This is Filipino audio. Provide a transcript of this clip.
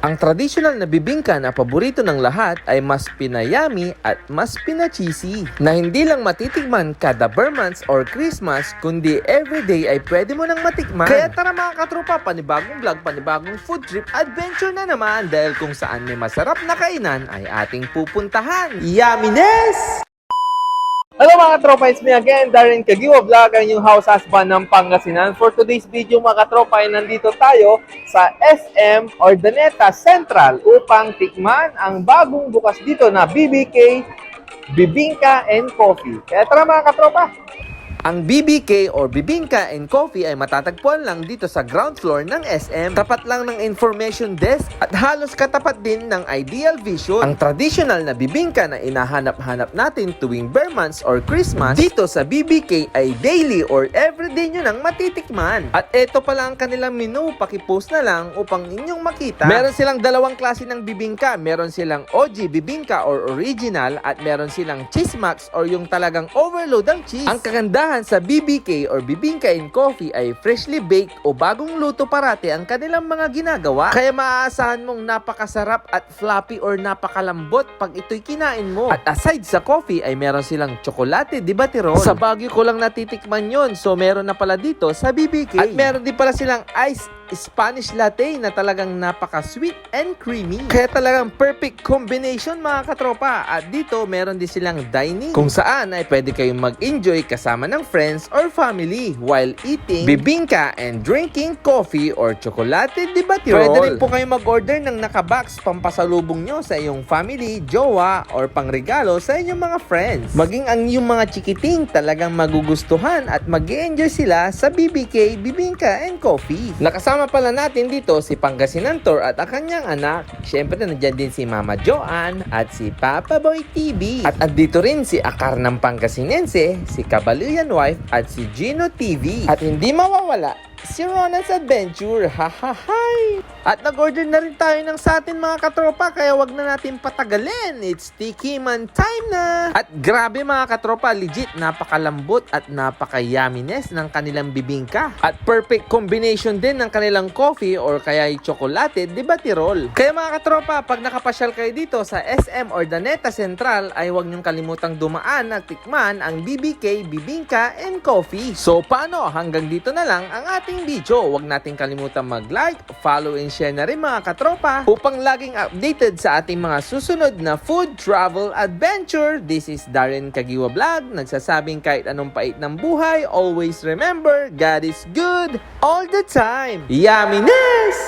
Ang traditional na bibingka na paborito ng lahat ay mas pinayami at mas pinacheesy na hindi lang matitikman kada Burmans or Christmas kundi everyday ay pwede mo nang matikman. Kaya tara mga katropa, panibagong vlog, panibagong food trip adventure na naman dahil kung saan may masarap na kainan ay ating pupuntahan. Yumminess! Hello mga katropa, it's me again, Darren Kagiwa Vlog, ang inyong house husband ng Pangasinan. For today's video mga katropa ay nandito tayo sa SM Urdaneta Central upang tikman ang bagong bukas dito na BBK, Bibingka and Coffee. Kaya tara mga katropa! Ang BBK or Bibingka and Coffee ay matatagpuan lang dito sa ground floor ng SM. Tapat lang ng information desk at halos katapat din ng Ideal Vision. Ang traditional na bibingka na inahanap-hanap natin tuwing Burmans or Christmas dito sa BBK ay daily or everyday nyo nang matitikman. At eto pala ang kanilang menu, pakipost na lang upang inyong makita. Meron silang dalawang klase ng bibingka. Meron silang OG Bibingka or original at meron silang Cheese Max or yung talagang overload ng cheese. Ang kagandahan sa BBK or Bibingka and Coffee ay freshly baked o bagong luto parati ang kanilang mga ginagawa. Kaya maaasahan mong napakasarap at fluffy or napakalambot pag ito'y kinain mo. At aside sa coffee ay meron silang tsokolate di Baterol. Sa Baguio ko lang natitikman yon, so meron na pala dito sa BBK. At meron din pala silang ice Spanish latte na talagang napaka-sweet and creamy. Kaya talagang perfect combination mga katropa. At dito meron din silang dining kung saan ay pwede kayong mag-enjoy kasama ng friends or family while eating bibingka and drinking coffee or chocolate di Baterol. Pwede rin po kayong mag-order ng nakabox pampasalubong nyo sa iyong family, jowa or pangregalo sa inyong mga friends. Maging ang iyong mga chikiting talagang magugustuhan at mag-enjoy sila sa BBK, Bibingka and Coffee. Nakasama pala natin dito si Pangasinan Tour at ang kanyang anak. Siyempre nandiyan din si Mama Joanne at si Papa Boy TV. At andito rin si Akar ng Pangasinense, si Kabaluyan Wife at si Gino TV. At hindi mawawala si Ronald's Adventure. Hahahay! At nag-order na rin tayo ng sa atin mga katropa, kaya wag na natin patagalin. It's tikiman time na! At grabe mga katropa, legit napakalambot at napaka-yumminess ng kanilang bibingka. At perfect combination din ng kanilang coffee or kaya yung tsokolate di Baterol. Kaya mga katropa, pag nakapasyal kayo dito sa SM Urdaneta Central ay huwag niyong kalimutang dumaan at tikman ang BBK, Bibingka and Coffee. So paano? Hanggang dito na lang ang ating video. Huwag natin kalimutan mag-like, follow and share na rin mga katropa upang laging updated sa ating mga susunod na food travel adventure. This is Darren Kagiwa Vlog, nagsasabing kahit anong pait ng buhay, always remember, God is good all the time. Yumminess!